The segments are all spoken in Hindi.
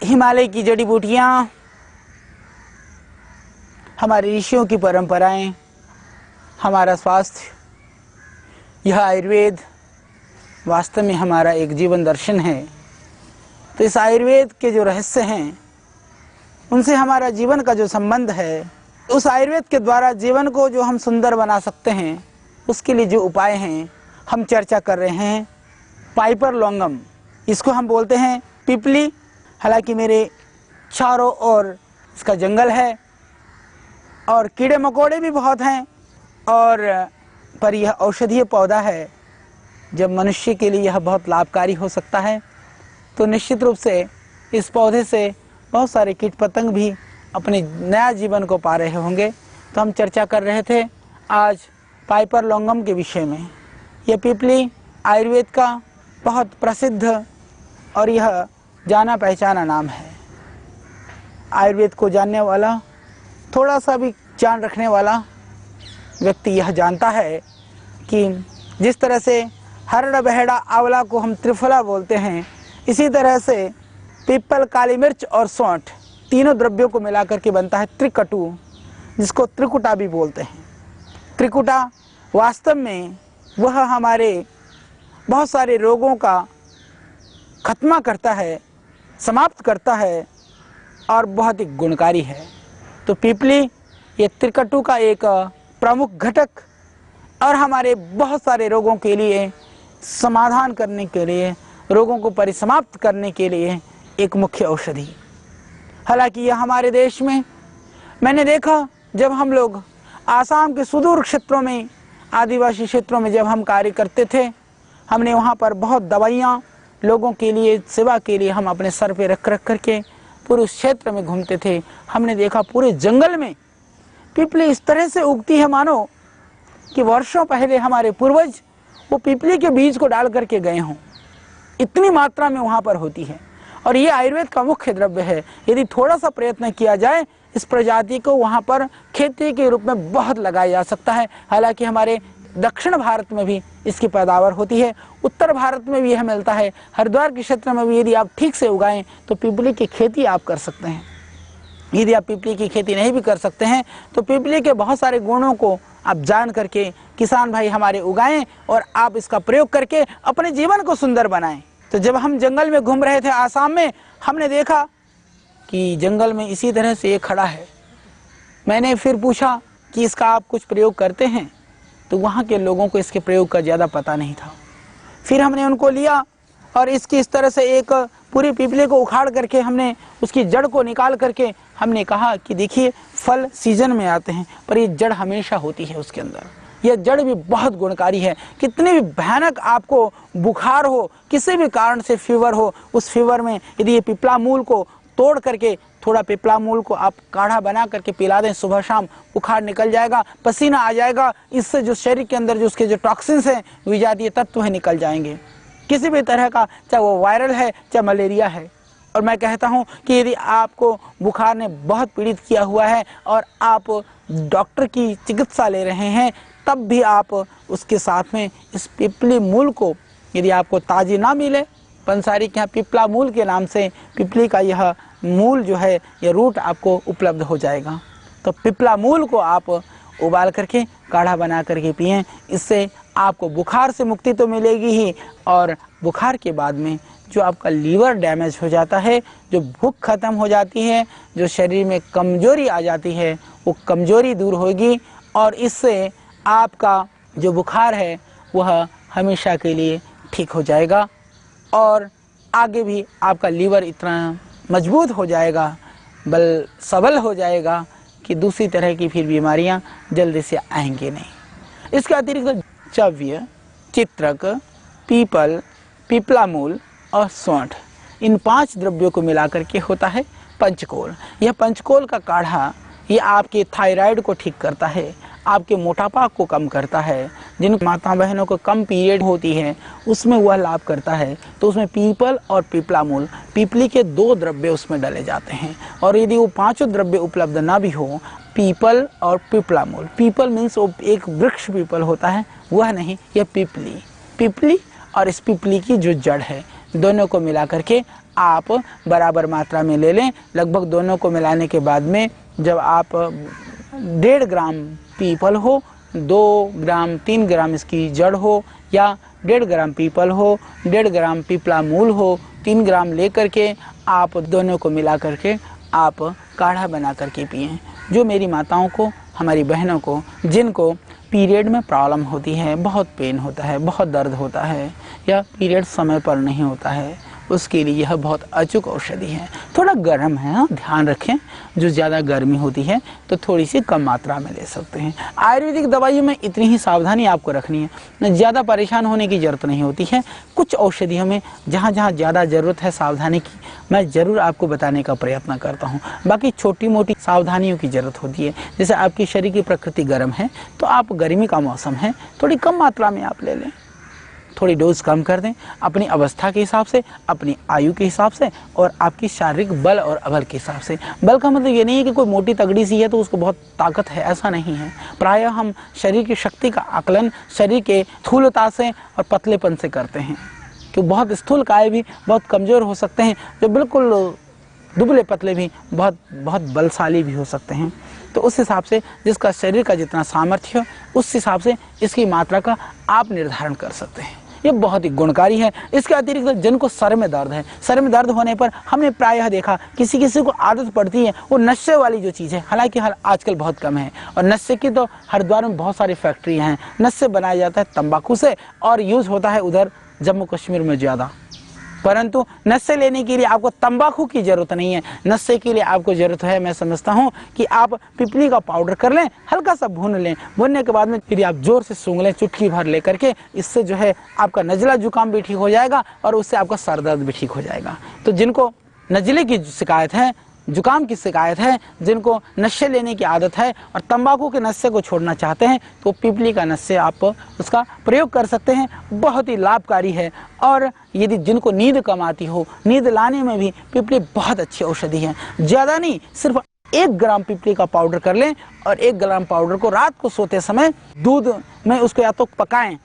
हिमालय की जड़ी बूटियाँ, हमारे ऋषियों की परंपराएं, हमारा स्वास्थ्य, यह आयुर्वेद वास्तव में हमारा एक जीवन दर्शन है। तो इस आयुर्वेद के जो रहस्य हैं, उनसे हमारा जीवन का जो संबंध है, उस आयुर्वेद के द्वारा जीवन को जो हम सुंदर बना सकते हैं, उसके लिए जो उपाय हैं हम चर्चा कर रहे हैं। पाइपर लॉन्गम, इसको हम बोलते हैं पिपली। हालांकि मेरे चारों ओर इसका जंगल है और कीड़े मकोड़े भी बहुत हैं, और पर यह औषधीय पौधा है। जब मनुष्य के लिए यह बहुत लाभकारी हो सकता है, तो निश्चित रूप से इस पौधे से बहुत सारे कीट पतंग भी अपने नया जीवन को पा रहे होंगे। तो हम चर्चा कर रहे थे आज पाइपर लॉन्गम के विषय में। यह पिपली आयुर्वेद का बहुत प्रसिद्ध और यह जाना पहचाना नाम है। आयुर्वेद को जानने वाला, थोड़ा सा भी जान रखने वाला व्यक्ति यह जानता है कि जिस तरह से हरड़ बहेड़ा आंवला को हम त्रिफला बोलते हैं, इसी तरह से पीपल, काली मिर्च और सौंठ तीनों द्रव्यों को मिलाकर के बनता है त्रिकटु, जिसको त्रिकुटा भी बोलते हैं। त्रिकुटा वास्तव में वह हमारे बहुत सारे रोगों का खत्मा करता है, समाप्त करता है और बहुत ही गुणकारी है। तो पिपली ये त्रिकटु का एक प्रमुख घटक और हमारे बहुत सारे रोगों के लिए समाधान करने के लिए, रोगों को परिसमाप्त करने के लिए एक मुख्य औषधि। हालांकि यह हमारे देश में मैंने देखा, जब हम लोग आसाम के सुदूर क्षेत्रों में, आदिवासी क्षेत्रों में जब हम कार्य करते थे, हमने वहाँ पर बहुत दवाइयाँ लोगों के लिए, सेवा के लिए हम अपने सर पे रख करके पूरे उस क्षेत्र में घूमते थे। हमने देखा पूरे जंगल में पिपली इस तरह से उगती है मानो कि वर्षों पहले हमारे पूर्वज वो पिपली के बीज को डाल करके गए हों। इतनी मात्रा में वहाँ पर होती है और ये आयुर्वेद का मुख्य द्रव्य है। यदि थोड़ा सा प्रयत्न किया जाए, इस प्रजाति को वहाँ पर खेती के रूप में बहुत लगाया जा सकता है। हालांकि हमारे दक्षिण भारत में भी इसकी पैदावार होती है, उत्तर भारत में भी यह मिलता है। हरिद्वार के क्षेत्र में भी यदि आप ठीक से उगाएं तो पिपली की खेती आप कर सकते हैं। यदि आप पिपली की खेती नहीं भी कर सकते हैं तो पिपली के बहुत सारे गुणों को आप जान करके किसान भाई हमारे उगाएं और आप इसका प्रयोग करके अपने जीवन को सुंदर बनाएं। तो जब हम जंगल में घूम रहे थे आसाम में, हमने देखा कि जंगल में इसी तरह से ये खड़ा है। मैंने फिर पूछा कि इसका आप कुछ प्रयोग करते हैं, तो वहाँ के लोगों को इसके प्रयोग का ज़्यादा पता नहीं था। फिर हमने उनको लिया और इसकी इस तरह से एक पूरी पिपली को उखाड़ करके हमने उसकी जड़ को निकाल करके हमने कहा कि देखिए, फल सीजन में आते हैं पर ये जड़ हमेशा होती है उसके अंदर। यह जड़ भी बहुत गुणकारी है। कितने भी भयानक आपको बुखार हो, किसी भी कारण से फीवर हो, उस फीवर में यदि ये पिपला मूल को तोड़ करके, थोड़ा पिपला मूल को आप काढ़ा बना करके पिला दें, सुबह शाम बुखार निकल जाएगा, पसीना आ जाएगा। इससे जो शरीर के अंदर जो उसके जो टॉक्सिन्स हैं, विजातीय तत्व है, निकल जाएंगे। किसी भी तरह का, चाहे वो वायरल है चाहे मलेरिया है। और मैं कहता हूँ कि यदि आपको बुखार ने बहुत पीड़ित किया हुआ है और आप डॉक्टर की चिकित्सा ले रहे हैं, तब भी आप उसके साथ में इस पिपली मूल को, यदि आपको ताज़ी ना मिले, पंसारी के यहाँ पिपला मूल के नाम से पिपली का यह मूल जो है, यह रूट आपको उपलब्ध हो जाएगा। तो पिपला मूल को आप उबाल करके काढ़ा बना करके पिएं। इससे आपको बुखार से मुक्ति तो मिलेगी ही, और बुखार के बाद में जो आपका लीवर डैमेज हो जाता है, जो भूख खत्म हो जाती है, जो शरीर में कमजोरी आ जाती है, वो कमजोरी दूर होगी और इससे आपका जो बुखार है वह हमेशा के लिए ठीक हो जाएगा और आगे भी आपका लीवर इतना मजबूत हो जाएगा, बल सबल हो जाएगा कि दूसरी तरह की फिर बीमारियां जल्दी से आएंगी नहीं। इसके अतिरिक्त चव्य, चित्रक, पीपल, पिपला मूल और सौंठ, इन 5 द्रव्यों को मिलाकर के होता है पंचकोल। यह पंचकोल का काढ़ा ये आपके थायराइड को ठीक करता है, आपके मोटापा को कम करता है। जिन माता बहनों को कम पीरियड होती है उसमें वह लाभ करता है। तो उसमें पीपल और पिपला मूल, पिपली के 2 द्रव्य उसमें डाले जाते हैं। और यदि वो 5 द्रव्य उपलब्ध ना भी हो, पीपल और पिपला मूल, पीपल मीन्स एक वृक्ष पीपल होता है, वह नहीं, यह पिपली और इस पिपली की जो जड़ है, दोनों को मिला करके आप बराबर मात्रा में ले लें। लगभग दोनों को मिलाने के बाद में जब आप 1.5 ग्राम पीपल हो, 2 ग्राम 3 ग्राम इसकी जड़ हो, या 1.5 ग्राम पीपल हो, 1.5 ग्राम पीपला मूल हो, 3 ग्राम ले करके आप दोनों को मिला करके आप काढ़ा बना करके पिएं। जो मेरी माताओं को, हमारी बहनों को, जिनको पीरियड में प्रॉब्लम होती है, बहुत पेन होता है, बहुत दर्द होता है, या पीरियड समय पर नहीं होता है, उसके लिए यह बहुत अचूक औषधि है। थोड़ा गर्म है, हाँ, ध्यान रखें। जो ज़्यादा गर्मी होती है तो थोड़ी सी कम मात्रा में ले सकते हैं। आयुर्वेदिक दवाइयों में इतनी ही सावधानी आपको रखनी है, ज़्यादा परेशान होने की ज़रूरत नहीं होती है। कुछ औषधियों में जहाँ जहाँ ज़्यादा ज़रूरत है सावधानी की, मैं ज़रूर आपको बताने का प्रयत्न करता हूँ। बाकी छोटी मोटी सावधानियों की ज़रूरत होती है। जैसे आपकी शरीर की प्रकृति गर्म है तो आप गर्मी का मौसम है, थोड़ी कम मात्रा में आप ले लें, थोड़ी डोज कम कर दें अपनी अवस्था के हिसाब से, अपनी आयु के हिसाब से और आपकी शारीरिक बल और अबल के हिसाब से। बल का मतलब ये नहीं है कि कोई मोटी तगड़ी सी है तो उसको बहुत ताकत है, ऐसा नहीं है। प्रायः हम शरीर की शक्ति का आकलन शरीर के स्थूलता से और पतलेपन से करते हैं, कि बहुत स्थूल काय भी बहुत कमज़ोर हो सकते हैं, जो बिल्कुल दुबले पतले भी बहुत बहुत बलशाली भी हो सकते हैं। तो उस हिसाब से जिसका शरीर का जितना सामर्थ्य हो उस हिसाब से इसकी मात्रा का आप निर्धारण कर सकते हैं। ये बहुत ही गुणकारी है। इसके अतिरिक्त जिनको सर में दर्द है, सर में दर्द होने पर हमने प्रायः देखा किसी किसी को आदत पड़ती है वो नशे वाली जो चीज़ है, हालांकि आजकल बहुत कम है, और नशे की तो हरिद्वार में बहुत सारी फैक्ट्रियाँ हैं। नशे बनाया जाता है तंबाकू से और यूज़ होता है उधर जम्मू कश्मीर में ज़्यादा। परंतु नशे लेने के लिए आपको तंबाकू की ज़रूरत नहीं है। नशे के लिए आपको ज़रूरत है, मैं समझता हूँ कि आप पिपली का पाउडर कर लें, हल्का सा भून लें, भूनने के बाद में फिर आप जोर से सूंघ लें चुटकी भर ले करके। इससे जो है आपका नज़ला जुकाम भी ठीक हो जाएगा और उससे आपका सर दर्द भी ठीक हो जाएगा। तो जिनको नज़ले की शिकायत है, जुकाम की शिकायत है, जिनको नशे लेने की आदत है और तंबाकू के नशे को छोड़ना चाहते हैं, तो पिपली का नशे आप उसका प्रयोग कर सकते हैं। बहुत ही लाभकारी है। और यदि जिनको नींद कम आती हो, नींद लाने में भी पिपली बहुत अच्छी औषधि है। ज़्यादा नहीं, सिर्फ 1 ग्राम पिपली का पाउडर कर लें और 1 ग्राम पाउडर को रात को सोते समय दूध में उसको या तो पकाएं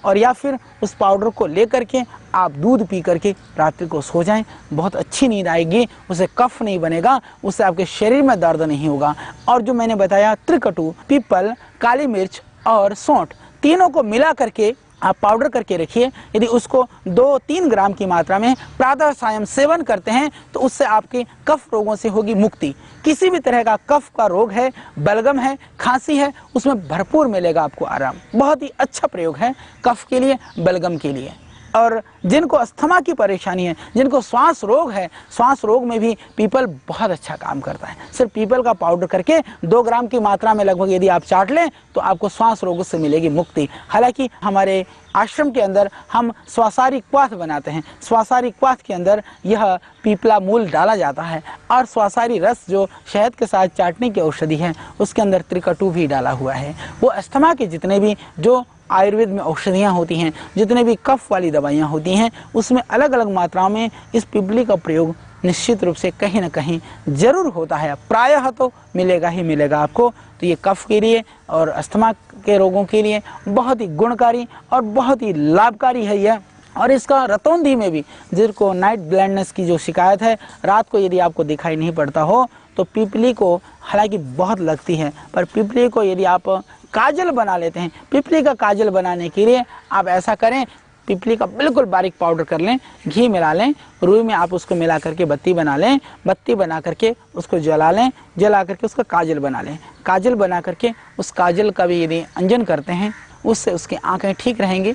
और या फिर उस पाउडर को ले करके आप दूध पी करके रात्रि को सो जाएं। बहुत अच्छी नींद आएगी, उससे कफ नहीं बनेगा, उससे आपके शरीर में दर्द नहीं होगा। और जो मैंने बताया त्रिकटु, पीपल, काली मिर्च और सौंठ, तीनों को मिला करके आप पाउडर करके रखिए। यदि उसको 2-3 ग्राम की मात्रा में प्रातः सायं सेवन करते हैं तो उससे आपके कफ रोगों से होगी मुक्ति। किसी भी तरह का कफ का रोग है, बलगम है, खांसी है, उसमें भरपूर मिलेगा आपको आराम। बहुत ही अच्छा प्रयोग है कफ के लिए, बलगम के लिए। और जिनको अस्थमा की परेशानी है, जिनको श्वास रोग है, श्वास रोग में भी पीपल बहुत अच्छा काम करता है। सिर्फ पीपल का पाउडर करके 2 ग्राम की मात्रा में लगभग यदि आप चाट लें तो आपको श्वास रोगों से मिलेगी मुक्ति। हालांकि हमारे आश्रम के अंदर हम स्वासारी क्वाथ बनाते हैं। स्वासारी क्वाथ के अंदर यह पीपला मूल डाला जाता है और स्वासारी रस जो शहद के साथ चाटने की औषधि है उसके अंदर त्रिकटु भी डाला हुआ है। वो अस्थमा के जितने भी जो आयुर्वेद में औषधियाँ होती हैं, जितने भी कफ वाली दवाइयाँ होती हैं, उसमें अलग अलग मात्राओं में इस पिपली का प्रयोग निश्चित रूप से कहीं ना कहीं जरूर होता है। प्रायः तो मिलेगा ही मिलेगा आपको। तो ये कफ के लिए और अस्थमा के रोगों के लिए बहुत ही गुणकारी और बहुत ही लाभकारी है यह। और इसका रतौंधी में भी जिनको नाइट ब्लाइंडनेस की जो शिकायत है, रात को यदि आपको दिखाई नहीं पड़ता हो तो पिपली को, हालांकि बहुत लगती है, पर पिपली को यदि आप काजल बना लेते हैं, पिपली का काजल बनाने के लिए आप ऐसा करें, पिपली का बिल्कुल बारीक पाउडर कर लें, घी मिला लें, रुई में आप उसको मिला करके बत्ती बना लें, बत्ती बना करके उसको जला लें, जला करके उसका काजल बना लें। काजल बना करके उस काजल का भी यदि अंजन करते हैं उससे उसकी आंखें ठीक रहेंगी।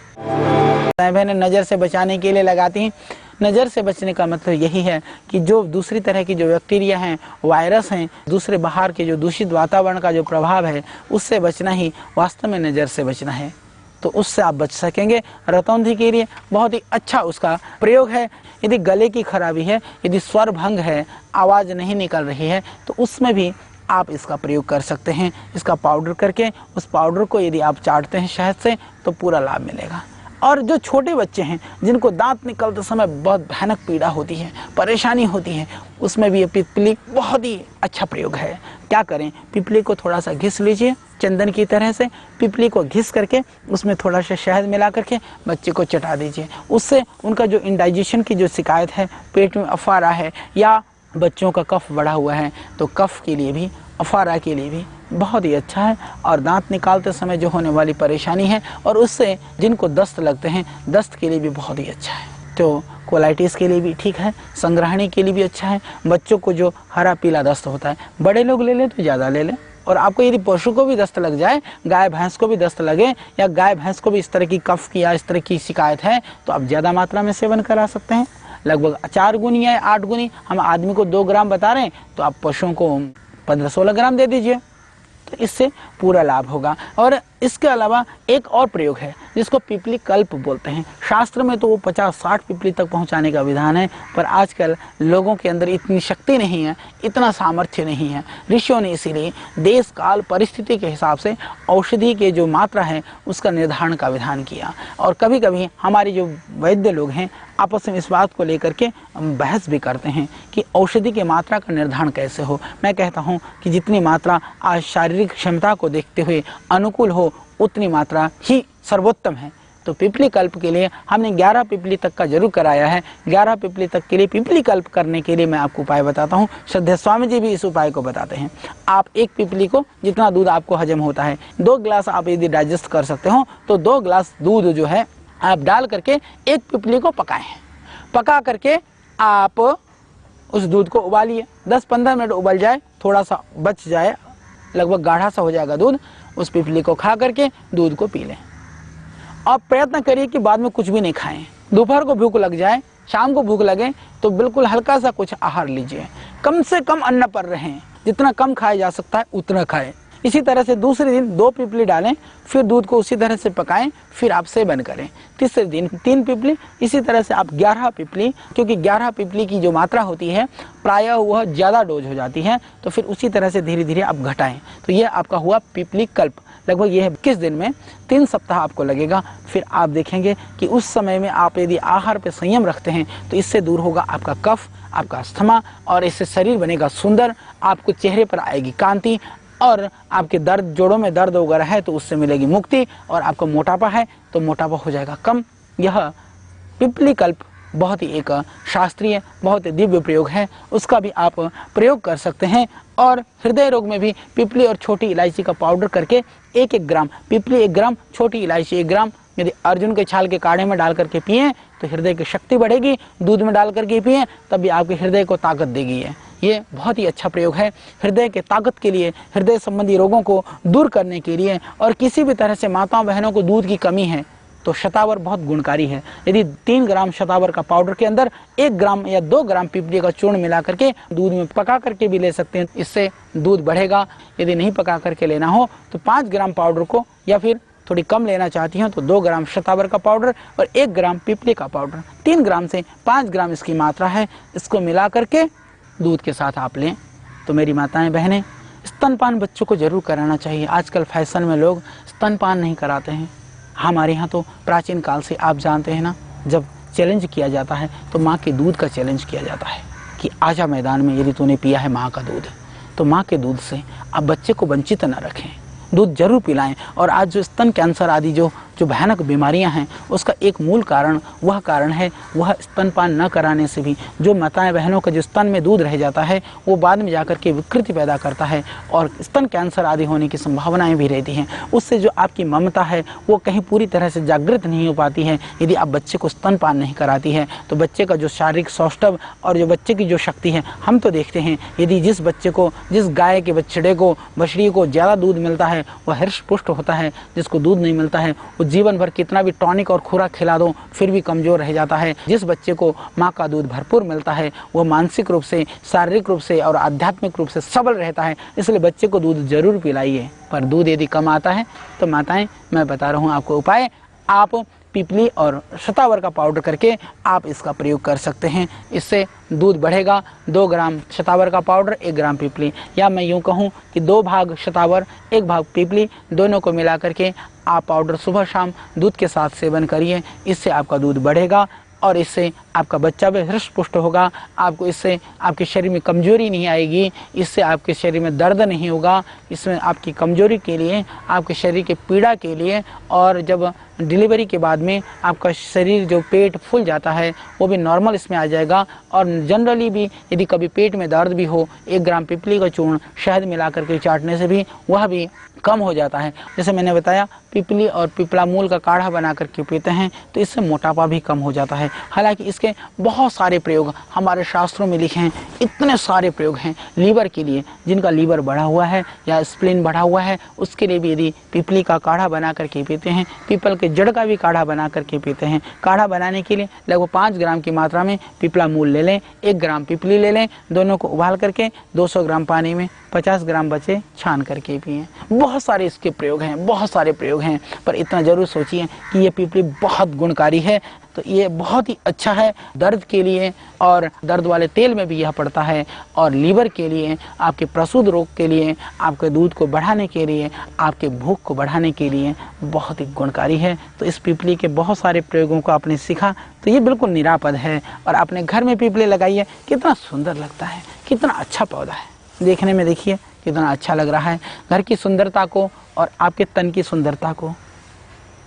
बहनें नज़र से बचाने के लिए लगाती हैं। नज़र से बचने का मतलब यही है कि जो दूसरी तरह की जो बैक्टीरिया हैं, वायरस हैं, दूसरे बाहर के जो दूषित वातावरण का जो प्रभाव है उससे बचना ही वास्तव में नज़र से बचना है। तो उससे आप बच सकेंगे। रतौंधी के लिए बहुत ही अच्छा उसका प्रयोग है। यदि गले की खराबी है, यदि स्वर भंग है, आवाज़ नहीं निकल रही है, तो उसमें भी आप इसका प्रयोग कर सकते हैं। इसका पाउडर करके उस पाउडर को यदि आप चाटते हैं शहद से तो पूरा लाभ मिलेगा। और जो छोटे बच्चे हैं जिनको दांत निकलते समय बहुत भयानक पीड़ा होती है, परेशानी होती है, उसमें भी ये पिपली बहुत ही अच्छा प्रयोग है। क्या करें, पिपली को थोड़ा सा घिस लीजिए, चंदन की तरह से पिपली को घिस करके उसमें थोड़ा सा शहद मिला करके बच्चे को चटा दीजिए। उससे उनका जो इंडाइजेशन की जो शिकायत है, पेट में अफारा है या बच्चों का कफ बढ़ा हुआ है, तो कफ के लिए भी, अफारा के लिए भी बहुत ही अच्छा है। और दांत निकालते समय जो होने वाली परेशानी है और उससे जिनको दस्त लगते हैं, दस्त के लिए भी बहुत ही अच्छा है। तो कोलाइटिस के लिए भी ठीक है, संग्रहणी के लिए भी अच्छा है। बच्चों को जो हरा पीला दस्त होता है, बड़े लोग ले लें तो ज़्यादा ले लें। और आपको यदि पशु को भी दस्त लग जाए, गाय भैंस को भी दस्त लगे या गाय भैंस को भी इस तरह की कफ की या इस तरह की शिकायत है, तो आप ज़्यादा मात्रा में सेवन करा सकते हैं। लगभग 4 गुनी या 8 गुनी, हम आदमी को 2 ग्राम बता रहे हैं तो आप पशुओं को 15-16 ग्राम दे दीजिए, तो इससे पूरा लाभ होगा। और इसके अलावा एक और प्रयोग है जिसको पिपली कल्प बोलते हैं। शास्त्र में तो वो 50-60 पिपली तक पहुंचाने का विधान है, पर आजकल लोगों के अंदर इतनी शक्ति नहीं है, इतना सामर्थ्य नहीं है। ऋषियों ने इसीलिए देश काल परिस्थिति के हिसाब से औषधि के जो मात्रा है उसका निर्धारण का विधान किया। और कभी कभी हमारे जो वैद्य लोग हैं आपस में इस बात को लेकर के बहस भी करते हैं कि औषधि की मात्रा का निर्धारण कैसे हो। मैं कहता हूं कि जितनी मात्रा आज शारीरिक क्षमता को देखते हुए अनुकूल हो, उतनी मात्रा ही सर्वोत्तम है। तो पिपली कल्प के लिए हमने 11 पिपली तक का जरूर कराया है। 11 पिपली तक के लिए पिपली कल्प करने के लिए मैं आपको उपाय बताता हूँ। श्रद्धेय स्वामी जी भी इस उपाय को बताते हैं। आप एक पिपली को जितना दूध आपको हजम होता है, 2 गिलास आप यदि डाइजेस्ट कर सकते हो तो 2 गिलास दूध जो है आप डाल करके एक पिपली को पकाएं। पका करके आप उस दूध को उबालिए। 10-15 मिनट उबल जाए, थोड़ा सा बच जाए, लगभग गाढ़ा सा हो जाएगा दूध, उस पिपली को खा करके दूध को पी लें। आप प्रयत्न करिए कि बाद में कुछ भी नहीं खाएं। दोपहर को भूख लग जाए, शाम को भूख लगे तो बिल्कुल हल्का सा कुछ आहार लीजिए। कम से कम अन्न पर रहें, जितना कम खाया जा सकता है उतना खाएं। इसी तरह से दूसरे दिन 2 पिपली डालें, फिर दूध को उसी तरह से पकाएं, फिर आप सेवन करें। तीसरे दिन 3 पिपली, इसी तरह से आप 11 पिपली, क्योंकि 11 पिपली की जो मात्रा होती है प्रायः वह ज़्यादा डोज हो जाती है, तो फिर उसी तरह से धीरे धीरे आप घटाएं। तो यह आपका हुआ पिपली कल्प। लगभग यह 21 दिन में 3 सप्ताह आपको लगेगा। फिर आप देखेंगे कि उस समय में आप यदि आहार पे संयम रखते हैं तो इससे दूर होगा आपका कफ, आपका अस्थमा, और इससे शरीर बनेगा सुंदर, आपको चेहरे पर आएगी कांति, और आपके दर्द, जोड़ों में दर्द वगैरह है तो उससे मिलेगी मुक्ति, और आपको मोटापा है तो मोटापा हो जाएगा कम। यह पिपली कल्प बहुत ही एक शास्त्रीय, बहुत ही दिव्य प्रयोग है, उसका भी आप प्रयोग कर सकते हैं। और हृदय रोग में भी पिपली और छोटी इलायची का पाउडर करके 1-1 ग्राम, पिपली 1 ग्राम, छोटी इलायची 1 ग्राम, यदि अर्जुन के छाल के काढ़े में डाल करके पिएं तो हृदय की शक्ति बढ़ेगी। दूध में डाल करके पिएं तब भी आपके हृदय को ताकत देगी। ये बहुत ही अच्छा प्रयोग है हृदय के ताकत के लिए, हृदय संबंधी रोगों को दूर करने के लिए। और किसी भी तरह से माताओं बहनों को दूध की कमी है तो शतावर बहुत गुणकारी है। यदि 3 ग्राम शतावर का पाउडर के अंदर 1 ग्राम या 2 ग्राम पिपली का चूर्ण मिला करके दूध में पका करके भी ले सकते हैं, इससे दूध बढ़ेगा। यदि नहीं पका करके लेना हो तो 5 ग्राम पाउडर को, या फिर थोड़ी कम लेना चाहती हैं तो 2 ग्राम शतावर का पाउडर और 1 ग्राम पिपली का पाउडर, 3 ग्राम से 5 ग्राम इसकी मात्रा है, इसको मिला करके दूध के साथ आप लें। तो मेरी माताएं बहनें, स्तनपान बच्चों को जरूर कराना चाहिए। आजकल फैशन में लोग स्तनपान नहीं कराते हैं। हमारे यहाँ तो प्राचीन काल से आप जानते हैं ना, जब चैलेंज किया जाता है तो माँ के दूध का चैलेंज किया जाता है कि आजा मैदान में, यदि तूने पिया है माँ का दूध तो माँ के दूध से आप बच्चे को वंचित न रखें, दूध जरूर पिलाएं। और आज जो स्तन कैंसर आदि जो भयानक बीमारियां हैं उसका एक मूल कारण है वह स्तनपान न कराने से भी जो माताएं बहनों के जो स्तन में दूध रह जाता है वो बाद में जाकर के विकृति पैदा करता है और स्तन कैंसर आदि होने की संभावनाएं भी रहती हैं। उससे जो आपकी ममता है वो कहीं पूरी तरह से जागृत नहीं हो पाती है। यदि आप बच्चे को स्तनपान नहीं कराती है तो बच्चे का जो शारीरिक सौष्ठव और जो बच्चे की जो शक्ति है, हम तो देखते हैं यदि जिस बच्चे को, जिस गाय के बछड़े को, बछड़ी को ज़्यादा दूध मिलता है वह हृष्ट पुष्ट होता है, जिसको दूध नहीं मिलता है वो जीवन भर कितना भी टॉनिक और खुराक खिला दो फिर भी कमजोर रह जाता है। जिस बच्चे को माँ का दूध भरपूर मिलता है वो मानसिक रूप से, शारीरिक रूप से और आध्यात्मिक रूप से सबल रहता है। इसलिए बच्चे को दूध जरूर पिलाइए। पर दूध यदि कम आता है तो माताएं, मैं बता रहा हूँ आपको उपाय, आप पीपली और शतावर का पाउडर करके आप इसका प्रयोग कर सकते हैं। इससे दूध बढ़ेगा। 2 ग्राम शतावर का पाउडर, 1 ग्राम पीपली, या मैं यूँ कहूँ कि 2 भाग शतावर 1 भाग पीपली, दोनों को मिला करके आप पाउडर सुबह शाम दूध के साथ सेवन करिए। इससे आपका दूध बढ़ेगा और इससे आपका बच्चा भी हृष्ट पुष्ट होगा। आपको इससे आपके शरीर में कमजोरी नहीं आएगी, इससे आपके शरीर में दर्द नहीं होगा। इसमें आपकी कमजोरी के लिए, आपके शरीर के पीड़ा के लिए, और जब डिलीवरी के बाद में आपका शरीर जो पेट फूल जाता है वो भी नॉर्मल इसमें आ जाएगा। और जनरली भी यदि कभी पेट में दर्द भी हो, 1 ग्राम पीपली का चूर्ण शहद मिला करके चाटने से भी वह भी कम हो जाता है। जैसे मैंने बताया, पीपली और पिपला मूल का काढ़ा बना करके पीते हैं तो इससे मोटापा भी कम हो जाता है। हालांकि इसके बहुत सारे प्रयोग हमारे शास्त्रों में लिखे हैं। इतने सारे प्रयोग हैं लीवर के लिए, जिनका लीवर बढ़ा हुआ है या स्प्लीन बढ़ा हुआ है, उसके लिए भी यदि पीपली का काढ़ा बना करके पीते हैं, पीपल के जड़ का भी काढ़ा बना करके पीते हैं। काढ़ा बनाने के लिए लगभग 5 ग्राम की मात्रा में पिपला मूल ले लें, 1 ग्राम पीपली ले लें, दोनों को उबाल करके 200 ग्राम पानी में 50 ग्राम बचे छान करके पिएं। बहुत सारे इसके प्रयोग हैं, बहुत सारे प्रयोग हैं, पर इतना जरूर सोचिए कि ये पीपली बहुत गुणकारी है। तो ये बहुत ही अच्छा है दर्द के लिए, और दर्द वाले तेल में भी यह पड़ता है, और लीवर के लिए, आपके प्रसूति रोग के लिए, आपके दूध को बढ़ाने के लिए, आपके भूख को बढ़ाने के लिए बहुत ही गुणकारी है। तो इस पीपली के बहुत सारे प्रयोगों को आपने सीखा, तो ये बिल्कुल निरापद है। और अपने घर में पीपली लगाइए, कितना सुंदर लगता है, कितना अच्छा पौधा है, देखने में देखिए कितना अच्छा लग रहा है। घर की सुंदरता को और आपके तन की सुंदरता को,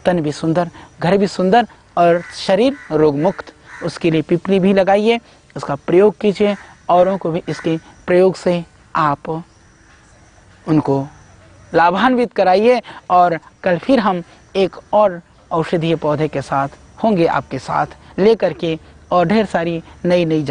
तन भी सुंदर, घर भी सुंदर और शरीर रोग मुक्त, उसके लिए पीपली भी लगाइए, उसका प्रयोग कीजिए, औरों को भी इसके प्रयोग से आप उनको लाभान्वित कराइए। और कल फिर हम एक और औषधीय पौधे के साथ होंगे आपके साथ लेकर के, और ढेर सारी नई नई